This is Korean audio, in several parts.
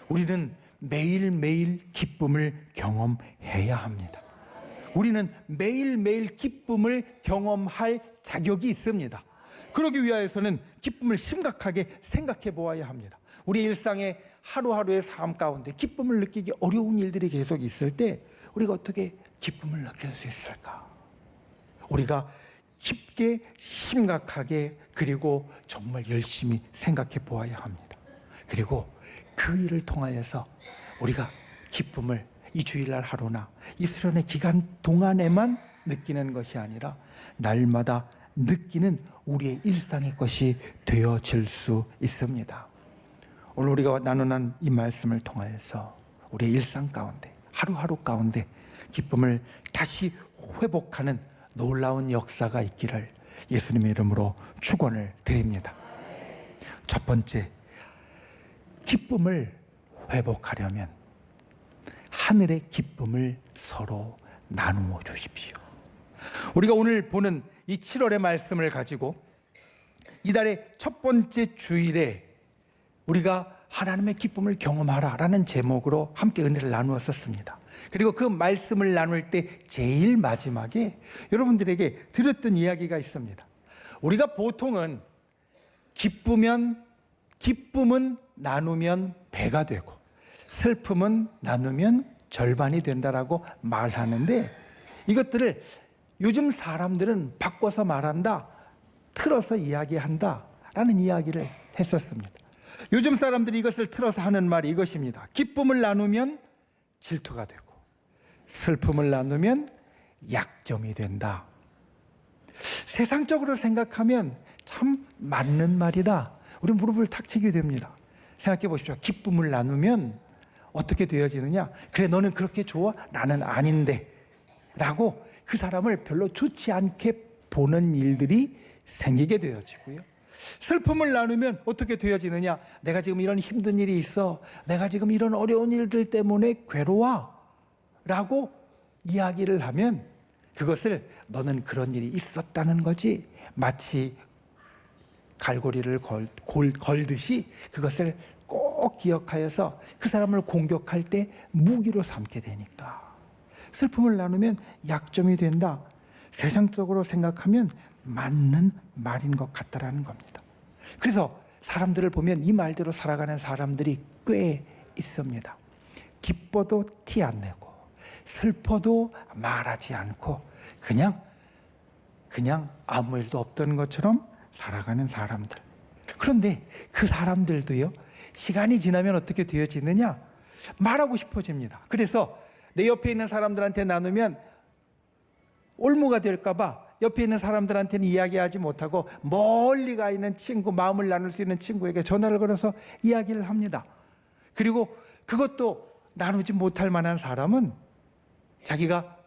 우리는 매일매일 기쁨을 경험해야 합니다. 우리는 매일매일 기쁨을 경험할 자격이 있습니다. 그러기 위하여서는 기쁨을 심각하게 생각해 보아야 합니다. 우리 일상의 하루하루의 삶 가운데 기쁨을 느끼기 어려운 일들이 계속 있을 때 우리가 어떻게 기쁨을 느낄 수 있을까? 우리가 깊게 심각하게 그리고 정말 열심히 생각해 보아야 합니다. 그리고 그 일을 통하여서 우리가 기쁨을 이 주일날 하루나 이 수련의 기간 동안에만 느끼는 것이 아니라 날마다 느끼는 우리의 일상의 것이 되어질 수 있습니다. 오늘 우리가 나누는 이 말씀을 통하여서 우리의 일상 가운데 하루하루 가운데 기쁨을 다시 회복하는 놀라운 역사가 있기를 예수님의 이름으로 축원을 드립니다. 첫 번째, 기쁨을 회복하려면 하늘의 기쁨을 서로 나누어 주십시오. 우리가 오늘 보는 이 7월의 말씀을 가지고 이달의 첫 번째 주일에 우리가 하나님의 기쁨을 경험하라 라는 제목으로 함께 은혜를 나누었었습니다. 그리고 그 말씀을 나눌 때 제일 마지막에 여러분들에게 들었던 이야기가 있습니다. 우리가 보통은 기쁨은 나누면 배가 되고 슬픔은 나누면 절반이 된다라고 말하는데, 이것들을 요즘 사람들은 바꿔서 말한다, 틀어서 이야기한다 라는 이야기를 했었습니다. 요즘 사람들이 이것을 틀어서 하는 말이 이것입니다. 기쁨을 나누면 질투가 되고 슬픔을 나누면 약점이 된다. 세상적으로 생각하면 참 맞는 말이다. 우리 무릎을 탁 치게 됩니다. 생각해 보십시오. 기쁨을 나누면 어떻게 되어지느냐? 그래, 너는 그렇게 좋아? 나는 아닌데 라고 그 사람을 별로 좋지 않게 보는 일들이 생기게 되어지고요. 슬픔을 나누면 어떻게 되어지느냐? 내가 지금 이런 힘든 일이 있어, 내가 지금 이런 어려운 일들 때문에 괴로워 라고 이야기를 하면 그것을 너는 그런 일이 있었다는 거지, 마치 갈고리를 걸듯이 그것을 꼭 기억하여서 그 사람을 공격할 때 무기로 삼게 되니까. 슬픔을 나누면 약점이 된다. 세상적으로 생각하면 맞는 말인 것 같다라는 겁니다. 그래서 사람들을 보면 이 말대로 살아가는 사람들이 꽤 있습니다. 기뻐도 티 안 내고 슬퍼도 말하지 않고 그냥 아무 일도 없던 것처럼 살아가는 사람들. 그런데 그 사람들도요, 시간이 지나면 어떻게 되어지느냐? 말하고 싶어집니다. 그래서 내 옆에 있는 사람들한테 나누면 올무가 될까봐 옆에 있는 사람들한테는 이야기하지 못하고 멀리 가 있는 친구, 마음을 나눌 수 있는 친구에게 전화를 걸어서 이야기를 합니다. 그리고 그것도 나누지 못할 만한 사람은 자기가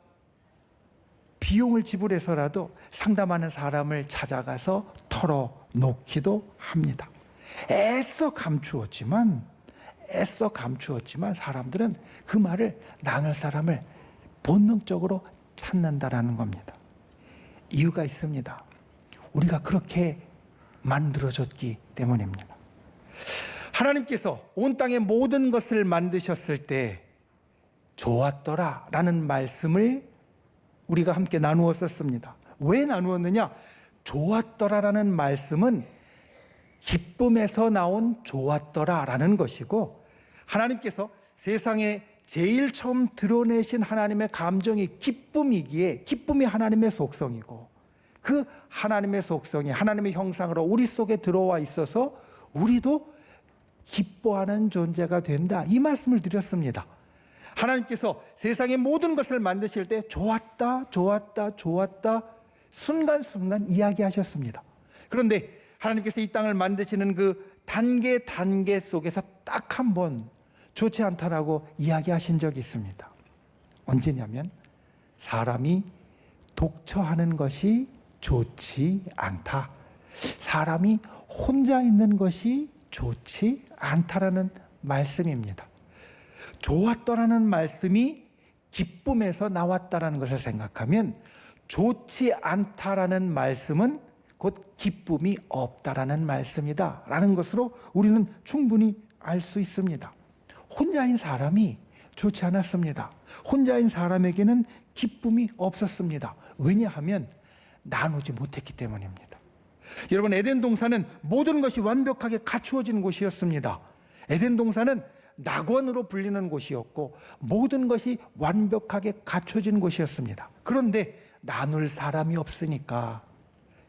비용을 지불해서라도 상담하는 사람을 찾아가서 털어놓기도 합니다. 애써 감추었지만 사람들은 그 말을 나눌 사람을 본능적으로 찾는다라는 겁니다. 이유가 있습니다. 우리가 그렇게 만들어졌기 때문입니다. 하나님께서 온 땅의 모든 것을 만드셨을 때 좋았더라 라는 말씀을 우리가 함께 나누었었습니다. 왜 나누었느냐? 좋았더라라는 말씀은 기쁨에서 나온 좋았더라라는 것이고, 하나님께서 세상에 제일 처음 드러내신 하나님의 감정이 기쁨이기에 기쁨이 하나님의 속성이고, 그 하나님의 속성이 하나님의 형상으로 우리 속에 들어와 있어서 우리도 기뻐하는 존재가 된다, 이 말씀을 드렸습니다. 하나님께서 세상의 모든 것을 만드실 때 좋았다 순간순간 이야기하셨습니다. 그런데 하나님께서 이 땅을 만드시는 그 단계 속에서 딱 한 번 좋지 않다라고 이야기하신 적이 있습니다. 언제냐면 사람이 독처하는 것이 좋지 않다, 사람이 혼자 있는 것이 좋지 않다라는 말씀입니다. 좋았더라는 말씀이 기쁨에서 나왔다라는 것을 생각하면 좋지 않다라는 말씀은 곧 기쁨이 없다라는 말씀이다 라는 것으로 우리는 충분히 알 수 있습니다. 혼자인 사람이 좋지 않았습니다. 혼자인 사람에게는 기쁨이 없었습니다. 왜냐하면 나누지 못했기 때문입니다. 여러분, 에덴 동산은 모든 것이 완벽하게 갖추어진 곳이었습니다. 에덴 동산은 낙원으로 불리는 곳이었고 모든 것이 완벽하게 갖춰진 곳이었습니다. 그런데 나눌 사람이 없으니까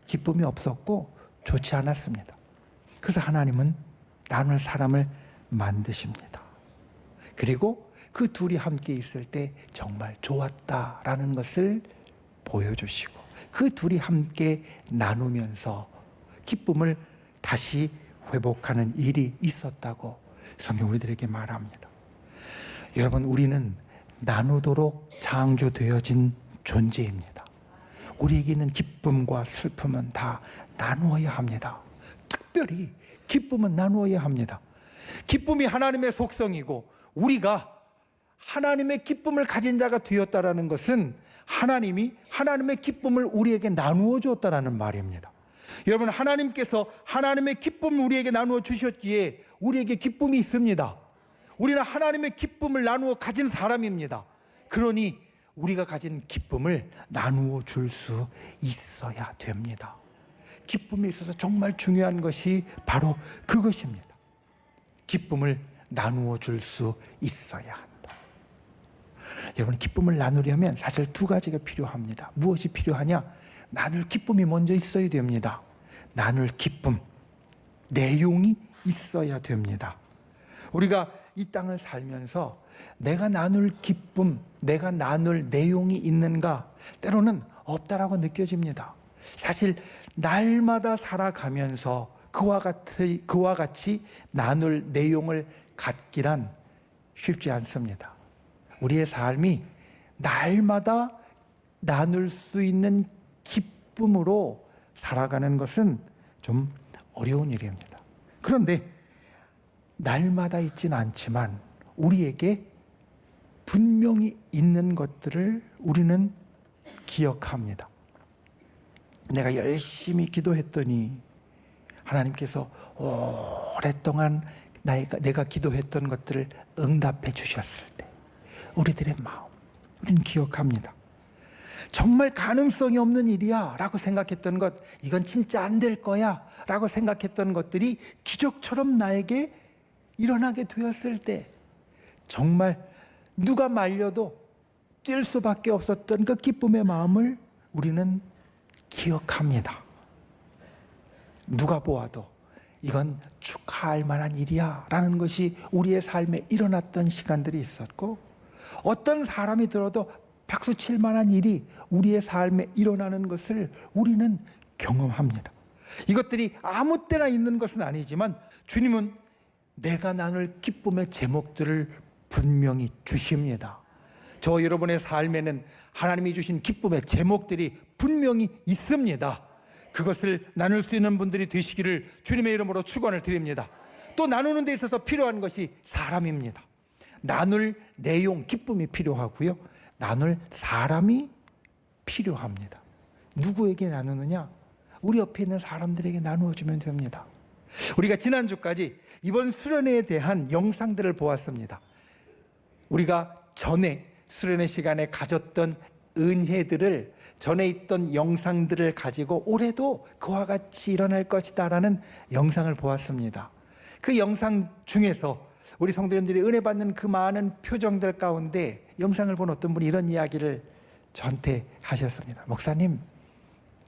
기쁨이 없었고 좋지 않았습니다. 그래서 하나님은 나눌 사람을 만드십니다. 그리고 그 둘이 함께 있을 때 정말 좋았다라는 것을 보여주시고 그 둘이 함께 나누면서 기쁨을 다시 회복하는 일이 있었다고 성경 우리들에게 말합니다. 여러분, 우리는 나누도록 창조되어진 존재입니다. 우리에게 있는 기쁨과 슬픔은 다 나누어야 합니다. 특별히 기쁨은 나누어야 합니다. 기쁨이 하나님의 속성이고 우리가 하나님의 기쁨을 가진 자가 되었다라는 것은 하나님이 하나님의 기쁨을 우리에게 나누어 주었다라는 말입니다. 여러분, 하나님께서 하나님의 기쁨을 우리에게 나누어 주셨기에 우리에게 기쁨이 있습니다. 우리는 하나님의 기쁨을 나누어 가진 사람입니다. 그러니 우리가 가진 기쁨을 나누어 줄 수 있어야 됩니다. 기쁨에 있어서 정말 중요한 것이 바로 그것입니다. 기쁨을 나누어 줄 수 있어야 한다. 여러분, 기쁨을 나누려면 사실 두 가지가 필요합니다. 무엇이 필요하냐? 나눌 기쁨이 먼저 있어야 됩니다. 나눌 기쁨, 내용이 있어야 됩니다. 우리가 이 땅을 살면서 내가 나눌 기쁨, 내가 나눌 내용이 있는가? 때로는 없다라고 느껴집니다. 사실 날마다 살아가면서 그와 같이 나눌 내용을 갖기란 쉽지 않습니다. 우리의 삶이 날마다 나눌 수 있는 기쁨으로 살아가는 것은 좀 어려운 일입니다. 그런데 날마다 있지는 않지만 우리에게 분명히 있는 것들을 우리는 기억합니다. 내가 열심히 기도했더니 하나님께서 오랫동안 내가 기도했던 것들을 응답해 주셨을 때 우리들의 마음, 우리는 기억합니다. 정말 가능성이 없는 일이야 라고 생각했던 것, 이건 진짜 안 될 거야 라고 생각했던 것들이 기적처럼 나에게 일어나게 되었을 때 정말 누가 말려도 뛸 수밖에 없었던 그 기쁨의 마음을 우리는 기억합니다. 누가 보아도 이건 축하할 만한 일이야 라는 것이 우리의 삶에 일어났던 시간들이 있었고, 어떤 사람이 들어도 박수 칠 만한 일이 우리의 삶에 일어나는 것을 우리는 경험합니다. 이것들이 아무 때나 있는 것은 아니지만 주님은 내가 나눌 기쁨의 제목들을 분명히 주십니다. 저 여러분의 삶에는 하나님이 주신 기쁨의 제목들이 분명히 있습니다. 그것을 나눌 수 있는 분들이 되시기를 주님의 이름으로 축원을 드립니다. 또 나누는 데 있어서 필요한 것이 사람입니다. 나눌 내용, 기쁨이 필요하고요, 나눌 사람이 필요합니다. 누구에게 나누느냐? 우리 옆에 있는 사람들에게 나누어주면 됩니다. 우리가 지난주까지 이번 수련회에 대한 영상들을 보았습니다. 우리가 전에 수련회 시간에 가졌던 은혜들을, 전에 있던 영상들을 가지고 올해도 그와 같이 일어날 것이다 라는 영상을 보았습니다. 그 영상 중에서 우리 성도님들이 은혜 받는 그 많은 표정들 가운데 영상을 본 어떤 분이 이런 이야기를 저한테 하셨습니다. 목사님,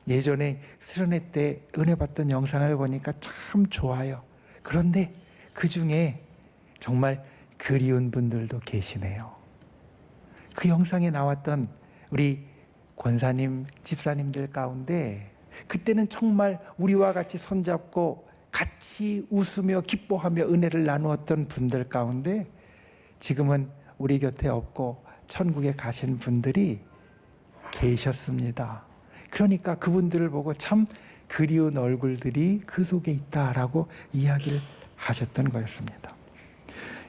예전에 수련회 때 은혜 받던 영상을 보니까 참 좋아요. 그런데 그 중에 정말 그리운 분들도 계시네요. 그 영상에 나왔던 우리 권사님, 집사님들 가운데 그때는 정말 우리와 같이 손잡고 같이 웃으며 기뻐하며 은혜를 나누었던 분들 가운데 지금은 우리 곁에 없고 천국에 가신 분들이 계셨습니다. 그러니까 그분들을 보고 참 그리운 얼굴들이 그 속에 있다라고 이야기를 하셨던 거였습니다.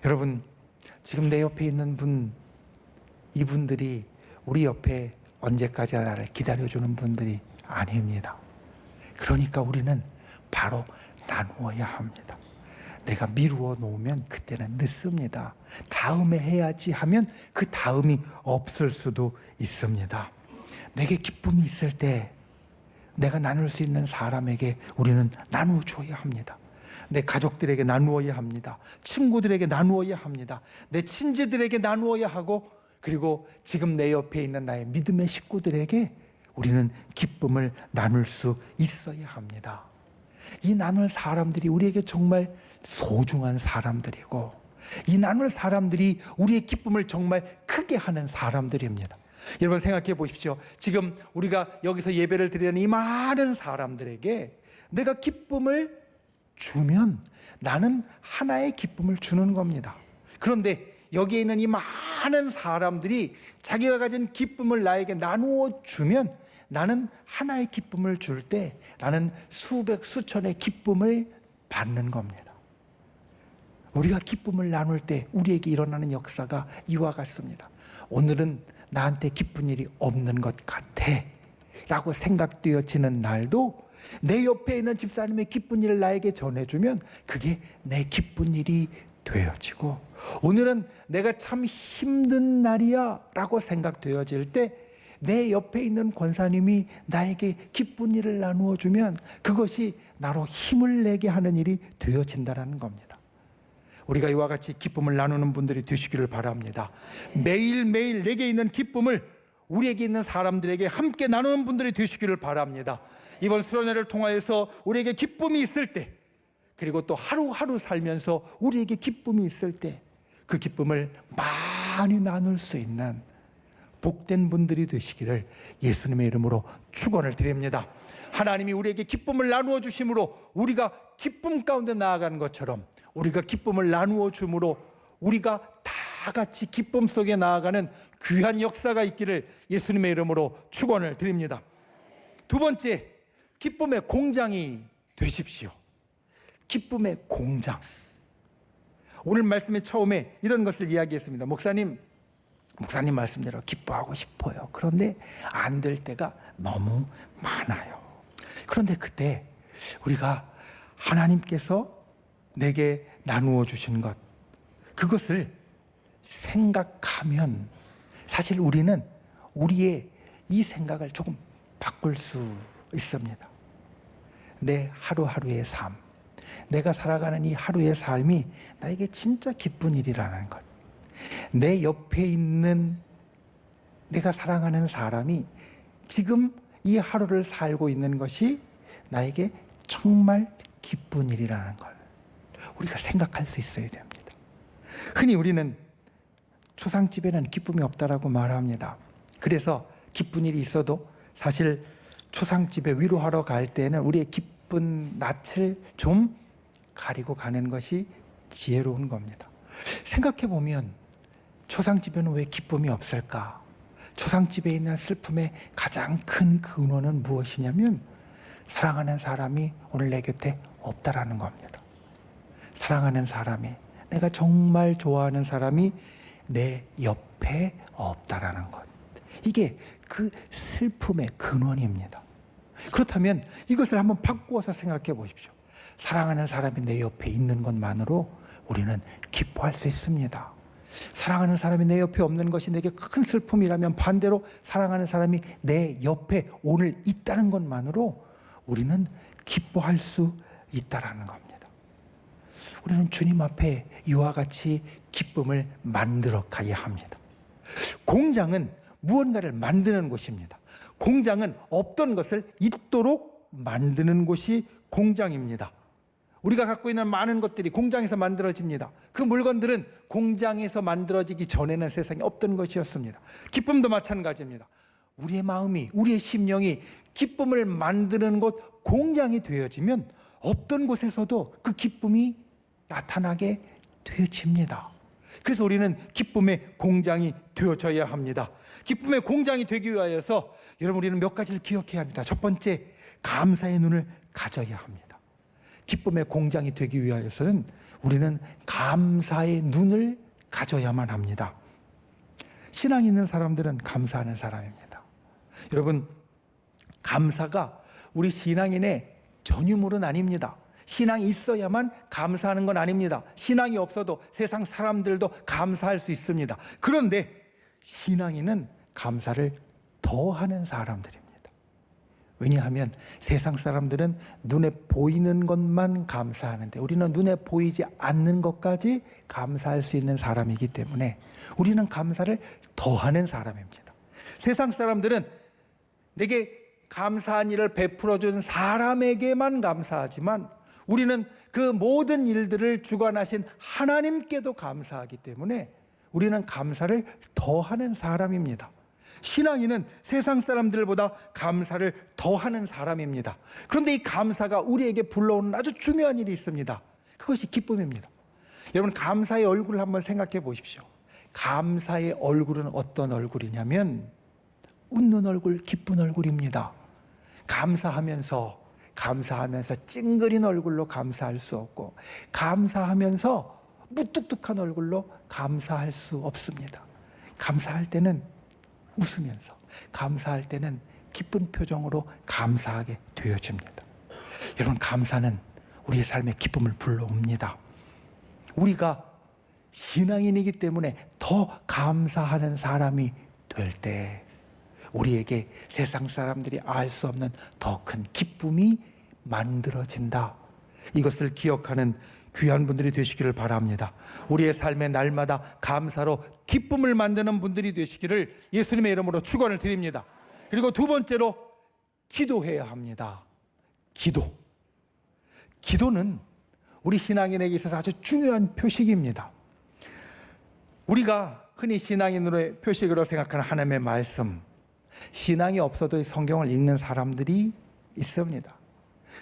여러분, 지금 내 옆에 있는 분, 이분들이 우리 옆에 언제까지나 나를 기다려주는 분들이 아닙니다. 그러니까 우리는 바로 나누어야 합니다. 내가 미루어 놓으면 그때는 늦습니다. 다음에 해야지 하면 그 다음이 없을 수도 있습니다. 내게 기쁨이 있을 때 내가 나눌 수 있는 사람에게 우리는 나누어 줘야 합니다. 내 가족들에게 나누어야 합니다. 친구들에게 나누어야 합니다. 내 친지들에게 나누어야 하고, 그리고 지금 내 옆에 있는 나의 믿음의 식구들에게 우리는 기쁨을 나눌 수 있어야 합니다. 이 나눌 사람들이 우리에게 정말 소중한 사람들이고, 이 나눌 사람들이 우리의 기쁨을 정말 크게 하는 사람들입니다. 여러분 생각해 보십시오. 지금 우리가 여기서 예배를 드리는 이 많은 사람들에게 내가 기쁨을 주면 나는 하나의 기쁨을 주는 겁니다. 그런데 여기에 있는 이 많은 사람들이 자기가 가진 기쁨을 나에게 나누어 주면 나는 하나의 기쁨을 줄 때 나는 수백 수천의 기쁨을 받는 겁니다. 우리가 기쁨을 나눌 때 우리에게 일어나는 역사가 이와 같습니다. 오늘은 나한테 기쁜 일이 없는 것 같아 라고 생각되어지는 날도 내 옆에 있는 집사님의 기쁜 일을 나에게 전해주면 그게 내 기쁜 일이 되어지고, 오늘은 내가 참 힘든 날이야 라고 생각되어질 때 내 옆에 있는 권사님이 나에게 기쁜 일을 나누어 주면 그것이 나로 힘을 내게 하는 일이 되어진다는 겁니다. 우리가 이와 같이 기쁨을 나누는 분들이 되시기를 바랍니다. 매일매일 내게 있는 기쁨을 우리에게 있는 사람들에게 함께 나누는 분들이 되시기를 바랍니다. 이번 수련회를 통하여서 우리에게 기쁨이 있을 때, 그리고 또 하루하루 살면서 우리에게 기쁨이 있을 때 그 기쁨을 많이 나눌 수 있는 복된 분들이 되시기를 예수님의 이름으로 축원을 드립니다. 하나님이 우리에게 기쁨을 나누어 주심으로 우리가 기쁨 가운데 나아가는 것처럼, 우리가 기쁨을 나누어 줌으로 우리가 다 같이 기쁨 속에 나아가는 귀한 역사가 있기를 예수님의 이름으로 축원을 드립니다. 두 번째, 기쁨의 공장이 되십시오. 기쁨의 공장. 오늘 말씀의 처음에 이런 것을 이야기했습니다. 목사님 말씀대로 기뻐하고 싶어요. 그런데 안 될 때가 너무 많아요. 그런데 그때 우리가 하나님께서 내게 나누어 주신 것, 그것을 생각하면 사실 우리는 우리의 이 생각을 조금 바꿀 수 있습니다. 내 하루하루의 삶, 내가 살아가는 이 하루의 삶이 나에게 진짜 기쁜 일이라는 것, 내 옆에 있는 내가 사랑하는 사람이 지금 이 하루를 살고 있는 것이 나에게 정말 기쁜 일이라는 걸 우리가 생각할 수 있어야 됩니다. 흔히 우리는 초상집에는 기쁨이 없다라고 말합니다. 그래서 기쁜 일이 있어도 사실 초상집에 위로하러 갈 때는 우리의 기쁜 낯을 좀 가리고 가는 것이 지혜로운 겁니다. 생각해 보면 초상집에는 왜 기쁨이 없을까? 초상집에 있는 슬픔의 가장 큰 근원은 무엇이냐면 사랑하는 사람이 오늘 내 곁에 없다라는 겁니다. 사랑하는 사람이, 내가 정말 좋아하는 사람이 내 옆에 없다라는 것, 이게 그 슬픔의 근원입니다. 그렇다면 이것을 한번 바꾸어서 생각해 보십시오. 사랑하는 사람이 내 옆에 있는 것만으로 우리는 기뻐할 수 있습니다. 사랑하는 사람이 내 옆에 없는 것이 내게 큰 슬픔이라면 반대로 사랑하는 사람이 내 옆에 오늘 있다는 것만으로 우리는 기뻐할 수 있다는 겁니다. 우리는 주님 앞에 이와 같이 기쁨을 만들어 가야 합니다. 공장은 무언가를 만드는 곳입니다. 공장은 없던 것을 있도록 만드는 곳이 공장입니다. 우리가 갖고 있는 많은 것들이 공장에서 만들어집니다. 그 물건들은 공장에서 만들어지기 전에는 세상에 없던 것이었습니다. 기쁨도 마찬가지입니다. 우리의 마음이, 우리의 심령이 기쁨을 만드는 곳, 공장이 되어지면 없던 곳에서도 그 기쁨이 나타나게 되어집니다. 그래서 우리는 기쁨의 공장이 되어져야 합니다. 기쁨의 공장이 되기 위하여서 여러분, 우리는 몇 가지를 기억해야 합니다. 첫 번째, 감사의 눈을 가져야 합니다. 기쁨의 공장이 되기 위하여서는 우리는 감사의 눈을 가져야만 합니다. 신앙이 있는 사람들은 감사하는 사람입니다. 여러분, 감사가 우리 신앙인의 전유물은 아닙니다. 신앙이 있어야만 감사하는 건 아닙니다. 신앙이 없어도 세상 사람들도 감사할 수 있습니다. 그런데 신앙인은 감사를 더하는 사람들입니다. 왜냐하면 세상 사람들은 눈에 보이는 것만 감사하는데 우리는 눈에 보이지 않는 것까지 감사할 수 있는 사람이기 때문에 우리는 감사를 더하는 사람입니다. 세상 사람들은 내게 감사한 일을 베풀어준 사람에게만 감사하지만 우리는 그 모든 일들을 주관하신 하나님께도 감사하기 때문에 우리는 감사를 더하는 사람입니다. 신앙인은 세상 사람들보다 감사를 더하는 사람입니다. 그런데 이 감사가 우리에게 불러오는 아주 중요한 일이 있습니다. 그것이 기쁨입니다. 여러분, 감사의 얼굴을 한번 생각해 보십시오. 감사의 얼굴은 어떤 얼굴이냐면 웃는 얼굴, 기쁜 얼굴입니다. 감사하면서 찡그린 얼굴로 감사할 수 없고 감사하면서 무뚝뚝한 얼굴로 감사할 수 없습니다. 감사할 때는 웃으면서, 감사할 때는 기쁜 표정으로 감사하게 되어집니다. 여러분, 감사는 우리의 삶에 기쁨을 불러옵니다. 우리가 신앙인이기 때문에 더 감사하는 사람이 될 때 우리에게 세상 사람들이 알 수 없는 더 큰 기쁨이 만들어진다. 이것을 기억하는 귀한 분들이 되시기를 바랍니다. 우리의 삶의 날마다 감사로 기쁨을 만드는 분들이 되시기를 예수님의 이름으로 축원을 드립니다. 그리고 두 번째로 기도해야 합니다. 기도는 우리 신앙인에게 있어서 아주 중요한 표식입니다. 우리가 흔히 신앙인으로의 표식으로 생각하는 하나님의 말씀, 신앙이 없어도 성경을 읽는 사람들이 있습니다.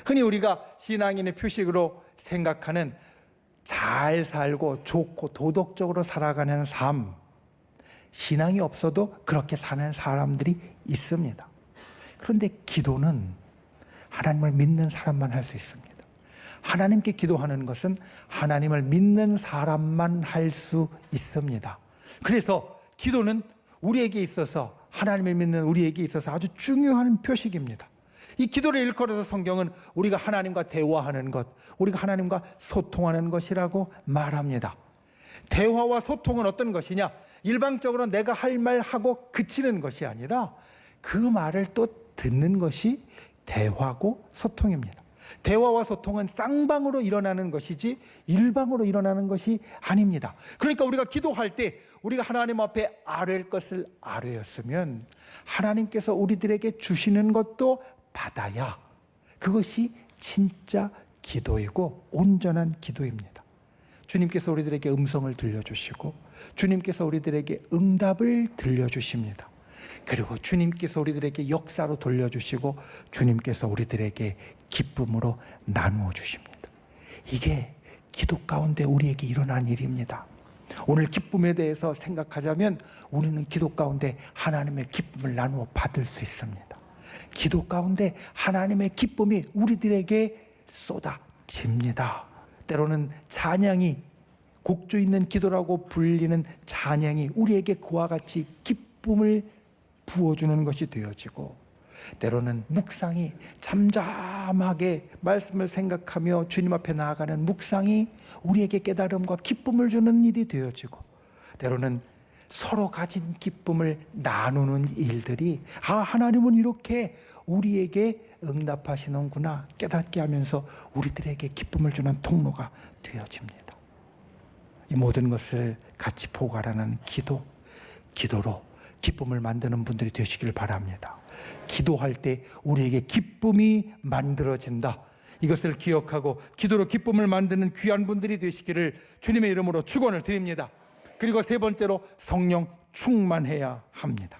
흔히 우리가 신앙인의 표식으로 생각하는 잘 살고 좋고 도덕적으로 살아가는 삶, 신앙이 없어도 그렇게 사는 사람들이 있습니다. 그런데 기도는 하나님을 믿는 사람만 할 수 있습니다. 하나님께 기도하는 것은 하나님을 믿는 사람만 할 수 있습니다. 그래서 기도는 우리에게 있어서, 하나님을 믿는 우리에게 있어서 아주 중요한 표식입니다. 이 기도를 일컬어서 성경은 우리가 하나님과 대화하는 것, 우리가 하나님과 소통하는 것이라고 말합니다. 대화와 소통은 어떤 것이냐? 일방적으로 내가 할 말 하고 그치는 것이 아니라 그 말을 또 듣는 것이 대화고 소통입니다. 대화와 소통은 쌍방으로 일어나는 것이지 일방으로 일어나는 것이 아닙니다. 그러니까 우리가 기도할 때 우리가 하나님 앞에 아뢰을 것을 아뢰었으면 하나님께서 우리들에게 주시는 것도 받아야 그것이 진짜 기도이고 온전한 기도입니다. 주님께서 우리들에게 음성을 들려주시고 주님께서 우리들에게 응답을 들려주십니다. 그리고 주님께서 우리들에게 역사로 돌려주시고 주님께서 우리들에게 기쁨으로 나누어 주십니다. 이게 기도 가운데 우리에게 일어난 일입니다. 오늘 기쁨에 대해서 생각하자면 우리는 기도 가운데 하나님의 기쁨을 나누어 받을 수 있습니다. 기도 가운데 하나님의 기쁨이 우리들에게 쏟아집니다. 때로는 찬양이, 곡조 있는 기도라고 불리는 찬양이 우리에게 그와 같이 기쁨을 부어주는 것이 되어지고, 때로는 묵상이, 잠잠하게 말씀을 생각하며 주님 앞에 나아가는 묵상이 우리에게 깨달음과 기쁨을 주는 일이 되어지고, 때로는 서로 가진 기쁨을 나누는 일들이 하나님은 이렇게 우리에게 응답하시는구나 깨닫게 하면서 우리들에게 기쁨을 주는 통로가 되어집니다. 이 모든 것을 같이 포괄하는 기도로 기쁨을 만드는 분들이 되시길 바랍니다. 기도할 때 우리에게 기쁨이 만들어진다. 이것을 기억하고 기도로 기쁨을 만드는 귀한 분들이 되시기를 주님의 이름으로 축원을 드립니다. 그리고 세 번째로 성령 충만해야 합니다.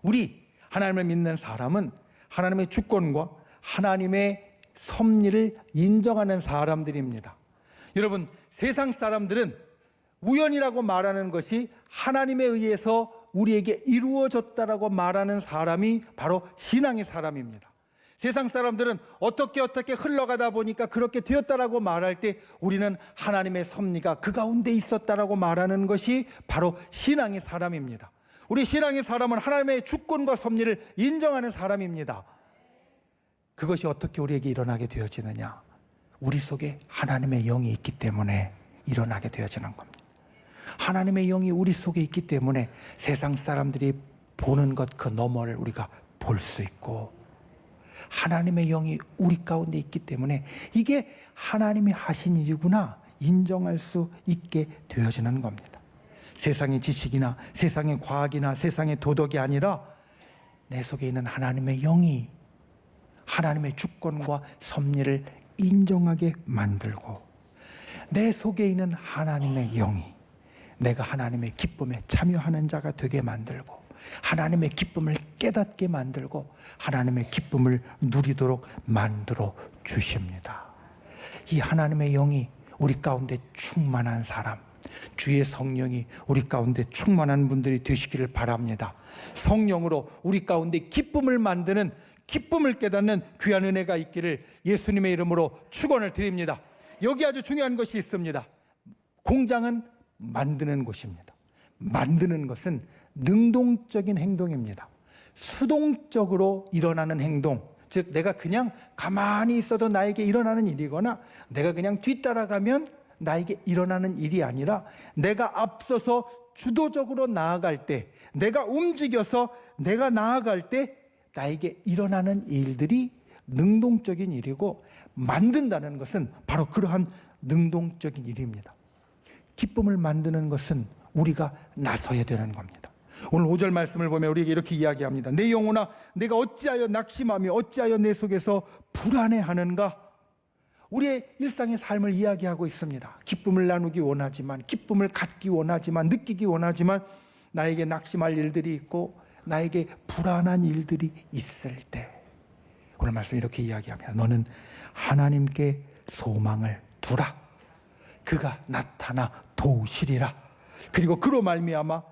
우리 하나님을 믿는 사람은 하나님의 주권과 하나님의 섭리를 인정하는 사람들입니다. 여러분, 세상 사람들은 우연이라고 말하는 것이 하나님에 의해서 우리에게 이루어졌다라고 말하는 사람이 바로 신앙의 사람입니다. 세상 사람들은 어떻게 흘러가다 보니까 그렇게 되었다라고 말할 때 우리는 하나님의 섭리가 그 가운데 있었다라고 말하는 것이 바로 신앙의 사람입니다. 우리 신앙의 사람은 하나님의 주권과 섭리를 인정하는 사람입니다. 그것이 어떻게 우리에게 일어나게 되어지느냐? 우리 속에 하나님의 영이 있기 때문에 일어나게 되어지는 겁니다. 하나님의 영이 우리 속에 있기 때문에 세상 사람들이 보는 것 그 너머를 우리가 볼 수 있고, 하나님의 영이 우리 가운데 있기 때문에 이게 하나님이 하신 일이구나 인정할 수 있게 되어지는 겁니다. 세상의 지식이나 세상의 과학이나 세상의 도덕이 아니라 내 속에 있는 하나님의 영이 하나님의 주권과 섭리를 인정하게 만들고, 내 속에 있는 하나님의 영이 내가 하나님의 기쁨에 참여하는 자가 되게 만들고, 하나님의 기쁨을 깨닫게 만들고 하나님의 기쁨을 누리도록 만들어 주십니다. 이 하나님의 영이 우리 가운데 충만한 사람, 주의 성령이 우리 가운데 충만한 분들이 되시기를 바랍니다. 성령으로 우리 가운데 기쁨을 만드는, 기쁨을 깨닫는 귀한 은혜가 있기를 예수님의 이름으로 축원을 드립니다. 여기 아주 중요한 것이 있습니다. 공장은 만드는 곳입니다. 만드는 것은 능동적인 행동입니다. 수동적으로 일어나는 행동, 즉 내가 그냥 가만히 있어도 나에게 일어나는 일이거나 내가 그냥 뒤따라가면 나에게 일어나는 일이 아니라, 내가 앞서서 주도적으로 나아갈 때, 내가 움직여서 내가 나아갈 때 나에게 일어나는 일들이 능동적인 일이고, 만든다는 것은 바로 그러한 능동적인 일입니다. 기쁨을 만드는 것은 우리가 나서야 되는 겁니다. 오늘 5절 말씀을 보면 우리에게 이렇게 이야기합니다. 내 영혼아, 내가 어찌하여 낙심하며 어찌하여 내 속에서 불안해하는가? 우리의 일상의 삶을 이야기하고 있습니다. 기쁨을 나누기 원하지만, 기쁨을 갖기 원하지만, 느끼기 원하지만 나에게 낙심할 일들이 있고 나에게 불안한 일들이 있을 때, 오늘 말씀 이렇게 이야기합니다. 너는 하나님께 소망을 두라. 그가 나타나 도우시리라. 그리고 그로 말미암아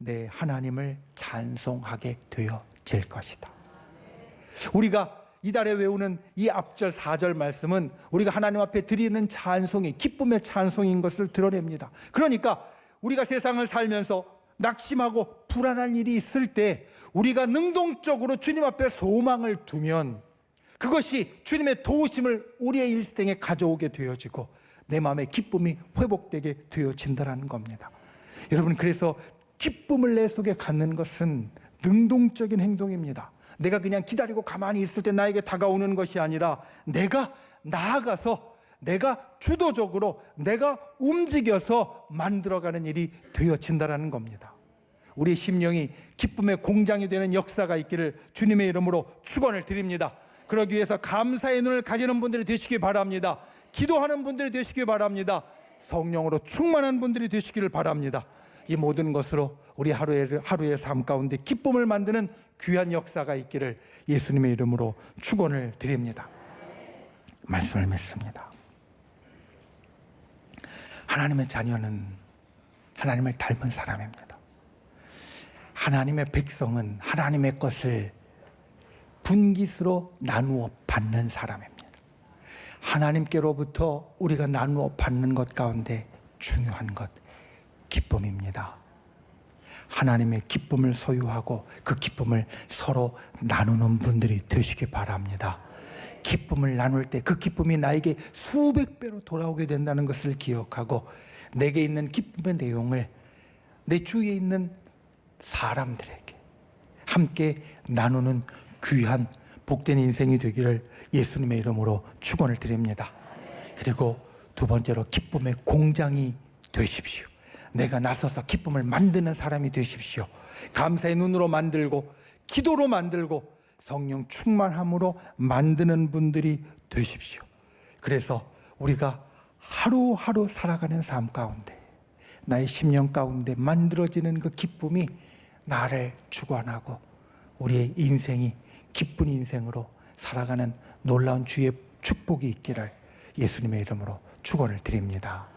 내 하나님을 찬송하게 되어질 것이다. 우리가 이달에 외우는 이 앞절 4절 말씀은 우리가 하나님 앞에 드리는 찬송이 기쁨의 찬송인 것을 드러냅니다. 그러니까 우리가 세상을 살면서 낙심하고 불안한 일이 있을 때 우리가 능동적으로 주님 앞에 소망을 두면 그것이 주님의 도우심을 우리의 일생에 가져오게 되어지고 내 마음의 기쁨이 회복되게 되어진다는 겁니다. 여러분, 그래서 기쁨을 내 속에 갖는 것은 능동적인 행동입니다. 내가 그냥 기다리고 가만히 있을 때 나에게 다가오는 것이 아니라 내가 나아가서 내가 주도적으로 내가 움직여서 만들어가는 일이 되어진다는 겁니다. 우리의 심령이 기쁨의 공장이 되는 역사가 있기를 주님의 이름으로 축원을 드립니다. 그러기 위해서 감사의 눈을 가지는 분들이 되시기 바랍니다. 기도하는 분들이 되시기 바랍니다. 성령으로 충만한 분들이 되시기를 바랍니다. 이 모든 것으로 우리 하루의 삶 가운데 기쁨을 만드는 귀한 역사가 있기를 예수님의 이름으로 축원을 드립니다. 말씀을 맺습니다. 하나님의 자녀는 하나님을 닮은 사람입니다. 하나님의 백성은 하나님의 것을 분깃으로 나누어 받는 사람입니다. 하나님께로부터 우리가 나누어 받는 것 가운데 중요한 것, 기쁨입니다. 하나님의 기쁨을 소유하고 그 기쁨을 서로 나누는 분들이 되시기 바랍니다. 기쁨을 나눌 때 그 기쁨이 나에게 수백 배로 돌아오게 된다는 것을 기억하고 내게 있는 기쁨의 내용을 내 주위에 있는 사람들에게 함께 나누는 귀한 복된 인생이 되기를 예수님의 이름으로 축원을 드립니다. 그리고 두 번째로 기쁨의 공장이 되십시오. 내가 나서서 기쁨을 만드는 사람이 되십시오. 감사의 눈으로 만들고 기도로 만들고 성령 충만함으로 만드는 분들이 되십시오. 그래서 우리가 하루하루 살아가는 삶 가운데 나의 심령 가운데 만들어지는 그 기쁨이 나를 주관하고 우리의 인생이 기쁜 인생으로 살아가는 놀라운 주의 축복이 있기를 예수님의 이름으로 축원을 드립니다.